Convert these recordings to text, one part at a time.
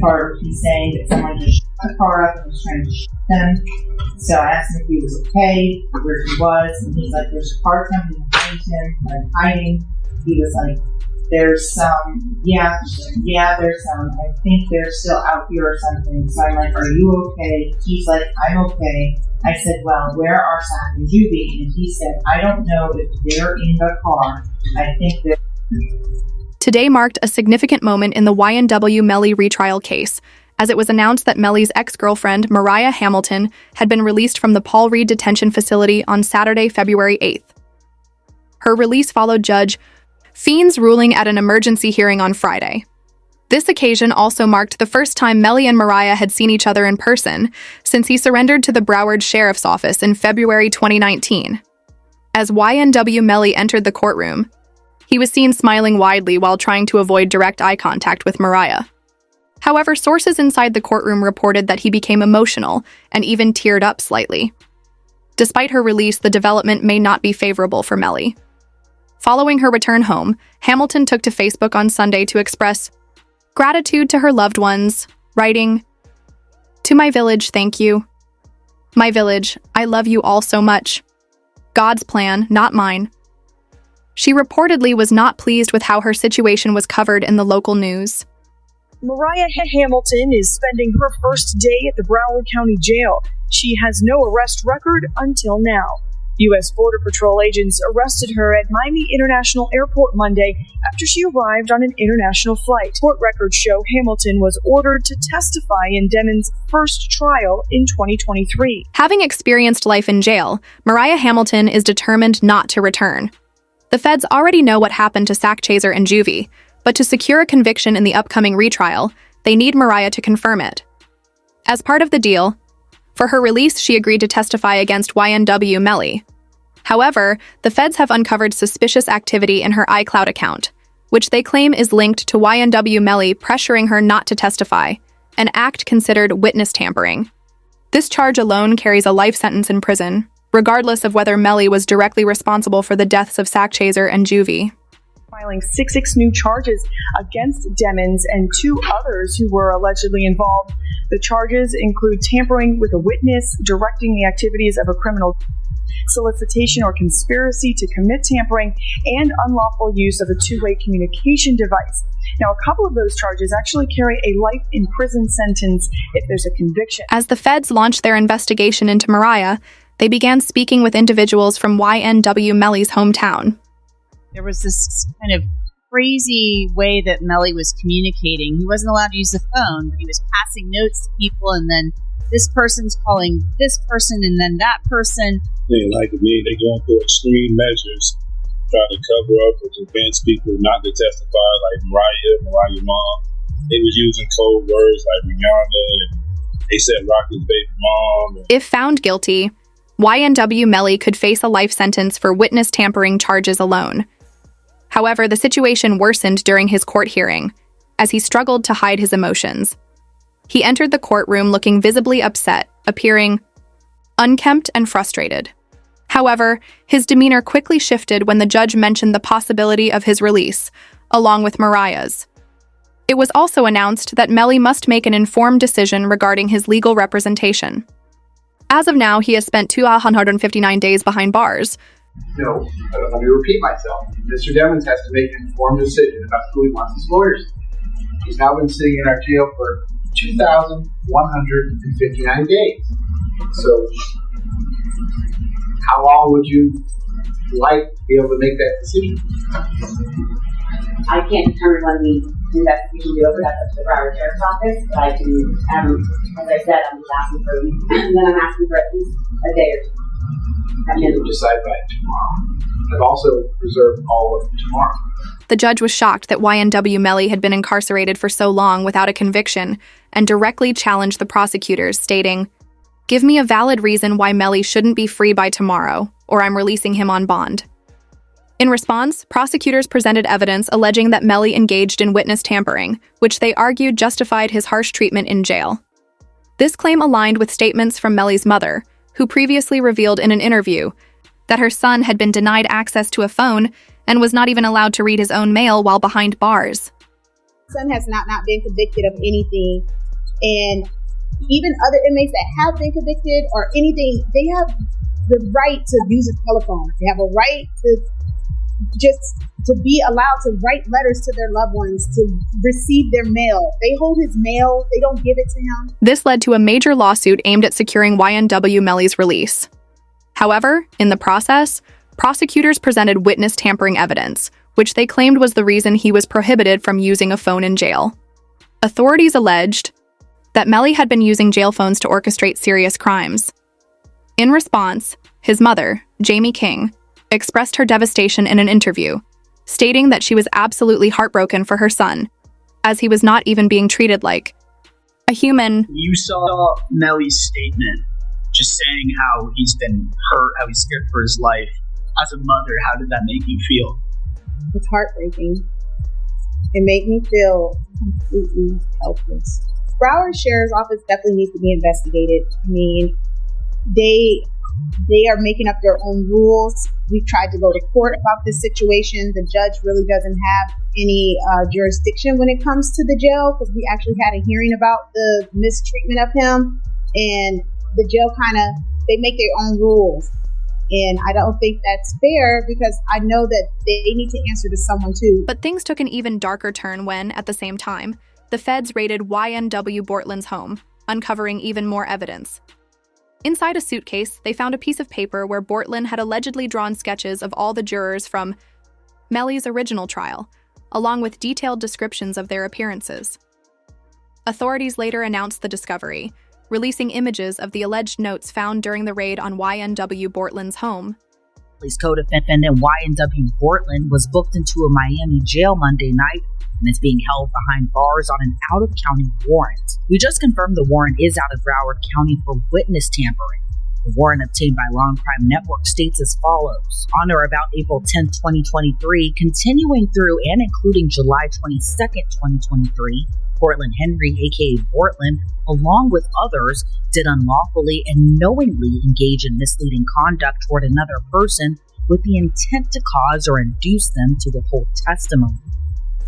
Part he's saying that someone just shut the car up and was trying to shoot them. So I asked him if he was okay, where he was, and he's like, there's a car coming behind him, like hiding. He was like, there's some, there's some, I think they're still out here or something. So I'm like, are you okay? He's like, I'm okay. I said, well, where are Zach and Juby? And he said, I don't know if they're in the car. I think they're... Today marked a significant moment in the YNW Melly retrial case, as it was announced that Melly's ex-girlfriend, Mariah Hamilton, had been released from the Paul Reed Detention Facility on Saturday, February 8th. Her release followed Judge Feen's ruling at an emergency hearing on Friday. This occasion also marked the first time Melly and Mariah had seen each other in person since he surrendered to the Broward Sheriff's Office in February 2019. As YNW Melly entered the courtroom, he was seen smiling widely while trying to avoid direct eye contact with Mariah. However, sources inside the courtroom reported that he became emotional and even teared up slightly. Despite her release, the development may not be favorable for Melly. Following her return home, Hamilton took to Facebook on Sunday to express gratitude to her loved ones, writing, "To my village, thank you. My village, I love you all so much. God's plan, not mine." She reportedly was not pleased with how her situation was covered in the local news. Mariah Hamilton is spending her first day at the Broward County Jail. She has no arrest record until now. U.S. Border Patrol agents arrested her at Miami International Airport Monday after she arrived on an international flight. Court records show Hamilton was ordered to testify in Demon's first trial in 2023. Having experienced life in jail, Mariah Hamilton is determined not to return. The feds already know what happened to Zach Chaser and Juvie, but to secure a conviction in the upcoming retrial, they need Mariah to confirm it. As part of the deal, for her release, she agreed to testify against YNW Melly. However, the feds have uncovered suspicious activity in her iCloud account, which they claim is linked to YNW Melly pressuring her not to testify, an act considered witness tampering. This charge alone carries a life sentence in prison, regardless of whether Melly was directly responsible for the deaths of Zach Chaser and Juvie. Filing 6 new charges against Demons and 2 others who were allegedly involved. The charges include tampering with a witness, directing the activities of a criminal, solicitation or conspiracy to commit tampering, and unlawful use of a two-way communication device. Now, a couple of those charges actually carry a life in prison sentence if there's a conviction. As the feds launched their investigation into Mariah, they began speaking with individuals from YNW Melly's hometown. There was this kind of crazy way that Melly was communicating. He wasn't allowed to use the phone, but he was passing notes to people, and then this person's calling this person, and then that person. They like me. They're going through extreme measures, trying to cover up or convince people not to testify, like Mariah mom. They was using code words like Rihanna, and they said Rocky's baby mom. If found guilty, YNW Melly could face a life sentence for witness tampering charges alone. However, the situation worsened during his court hearing, as he struggled to hide his emotions. He entered the courtroom looking visibly upset, appearing unkempt and frustrated. However, his demeanor quickly shifted when the judge mentioned the possibility of his release, along with Mariah's. It was also announced that Melly must make an informed decision regarding his legal representation. As of now, he has spent 259 days behind bars. No, let me repeat myself. Mr. Demons has to make an informed decision about who he wants his lawyers. He's now been sitting in our jail for 2,159 days. So, how long would you like to be able to make that decision? I can't determine when the investigation will be over. That's up to the Broward Sheriff's Office. But I can, as I said, I'm just asking for, and then I'm asking for at least a day or two. You can decide by tomorrow. I've also reserved all of tomorrow. The judge was shocked that YNW Melly had been incarcerated for so long without a conviction and directly challenged the prosecutors, stating, "Give me a valid reason why Melly shouldn't be free by tomorrow, or I'm releasing him on bond." In response, prosecutors presented evidence alleging that Melly engaged in witness tampering, which they argued justified his harsh treatment in jail. This claim aligned with statements from Melly's mother, who previously revealed in an interview that her son had been denied access to a phone and was not even allowed to read his own mail while behind bars. son has not been convicted of anything. And even other inmates that have been convicted or anything, they have the right to use a telephone. They have a right to be allowed to write letters to their loved ones, to receive their mail. They hold his mail. They don't give it to him. This led to a major lawsuit aimed at securing YNW Melly's release. However, in the process, prosecutors presented witness tampering evidence, which they claimed was the reason he was prohibited from using a phone in jail. Authorities alleged that Melly had been using jail phones to orchestrate serious crimes. In response, his mother, Jamie King, expressed her devastation in an interview, stating that she was absolutely heartbroken for her son, as he was not even being treated like a human. You saw Melly's statement, just saying how he's been hurt, how he's scared for his life. As a mother, how did that make you feel? It's heartbreaking. It made me feel completely helpless. Broward Sheriff's Office definitely needs to be investigated. I mean, they are making up their own rules. We've tried to go to court about this situation. The judge really doesn't have any jurisdiction when it comes to the jail, because we actually had a hearing about the mistreatment of him, and the jail they make their own rules. And I don't think that's fair, because I know that they need to answer to someone too. But things took an even darker turn when, at the same time, the feds raided YNW Bortland's home, uncovering even more evidence. Inside a suitcase, they found a piece of paper where Bortland had allegedly drawn sketches of all the jurors from Melly's original trial, along with detailed descriptions of their appearances. Authorities later announced the discovery, releasing images of the alleged notes found during the raid on YNW Bortland's home. Melly's co-defendant YNW Bortland was booked into a Miami jail Monday night and is being held behind bars on an out-of-county warrant. We just confirmed the warrant is out of Broward County for witness tampering. The warrant obtained by Law and Crime Network states as follows. On or about April 10, 2023, continuing through and including July 22, 2023, Portland Henry, aka Bortland, along with others, did unlawfully and knowingly engage in misleading conduct toward another person with the intent to cause or induce them to withhold testimony.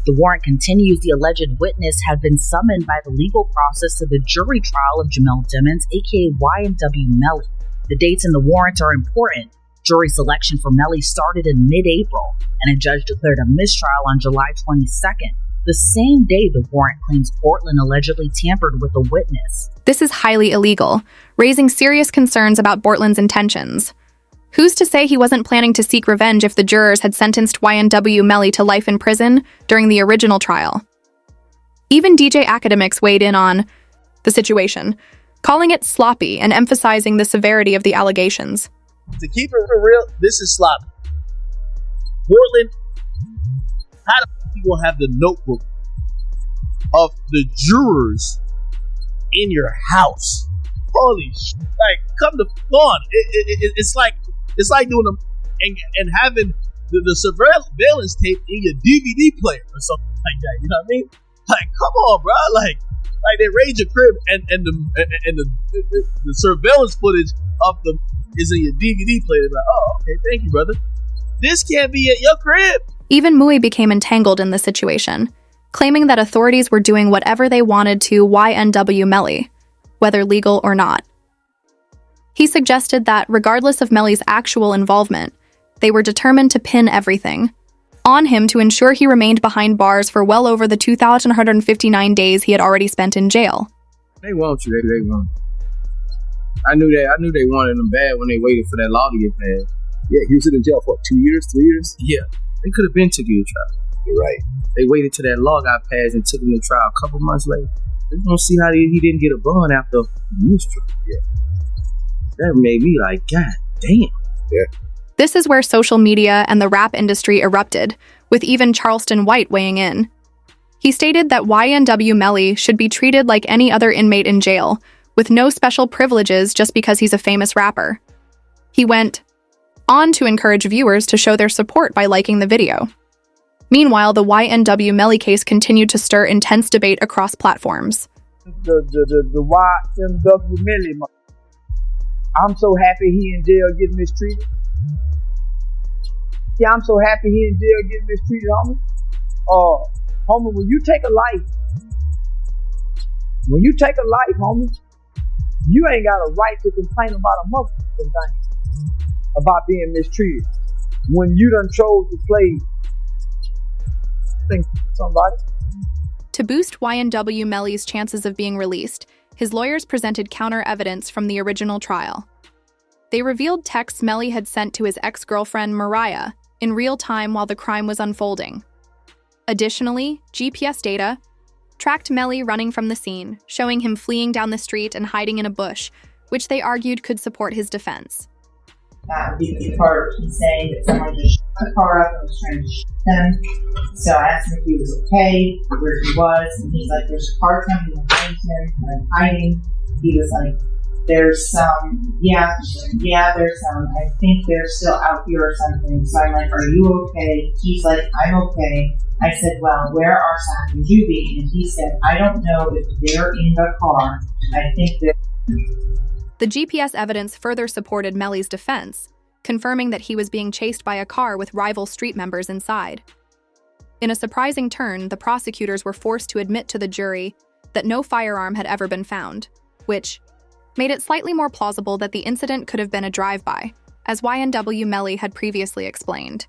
The warrant continues the alleged witness had been summoned by the legal process to the jury trial of Jamel Dimmons, aka YNW Melly. The dates in the warrant are important. Jury selection for Melly started in mid-April, and a judge declared a mistrial on July 22nd. The same day the warrant claims Bortland allegedly tampered with a witness. This is highly illegal, raising serious concerns about Bortland's intentions. Who's to say he wasn't planning to seek revenge if the jurors had sentenced YNW Melly to life in prison during the original trial? Even DJ Academics weighed in on the situation, calling it sloppy and emphasizing the severity of the allegations. To keep it for real, this is sloppy. Bortland, how the f*** you gonna have the notebook of the jurors in your house? Holy shit! Like, come to fun. It's like doing them and having the surveillance tape in your DVD player or something like that. You know what I mean? Like, come on, bro. Like they raid your crib and the surveillance footage of them is in your DVD player. Like, oh, okay, thank you, brother. This can't be at your crib. Even Mui became entangled in the situation, claiming that authorities were doing whatever they wanted to YNW Melly, whether legal or not. He suggested that, regardless of Melly's actual involvement, they were determined to pin everything on him to ensure he remained behind bars for well over the 2,159 days he had already spent in jail. They want you. They want you. I knew they wanted him bad when they waited for that law to get passed. Yeah, he was in jail for 2 years, 3 years? Yeah, they could have been took you to trial. You're right. They waited till that law got passed and took him to trial a couple months later. They don't see how he didn't get a bond after this trial. Yeah. That made me like, God damn. Yeah. This is where social media and the rap industry erupted, with even Charleston White weighing in. He stated that YNW Melly should be treated like any other inmate in jail, with no special privileges just because he's a famous rapper. He went on to encourage viewers to show their support by liking the video. Meanwhile, the YNW Melly case continued to stir intense debate across platforms. The YNW Melly, I'm so happy he in jail getting mistreated. Yeah, I'm so happy he in jail getting mistreated, homie. Homie, when you take a life, homie, you ain't got a right to complain about a motherfucking thing about being mistreated. When you done chose to play, think somebody. To boost YNW Melly's chances of being released, his lawyers presented counter evidence from the original trial. They revealed texts Melly had sent to his ex-girlfriend Mariah in real time while the crime was unfolding. Additionally, GPS data tracked Melly running from the scene, showing him fleeing down the street and hiding in a bush, which they argued could support his defense. That would be the part of him saying that someone just shot the car up and was trying to shoot them. So I asked him if he was okay, where he was, and he's like, there's a car coming behind him, and I'm hiding. He was like, there's some, there's some, I think they're still out here or something. So I'm like, are you okay? He's like, I'm okay. I said, well, where are Zach and Juby? And he said, I don't know if they're in the car. I think they're... The GPS evidence further supported Melly's defense, confirming that he was being chased by a car with rival street members inside. In a surprising turn, the prosecutors were forced to admit to the jury that no firearm had ever been found, which made it slightly more plausible that the incident could have been a drive-by, as YNW Melly had previously explained.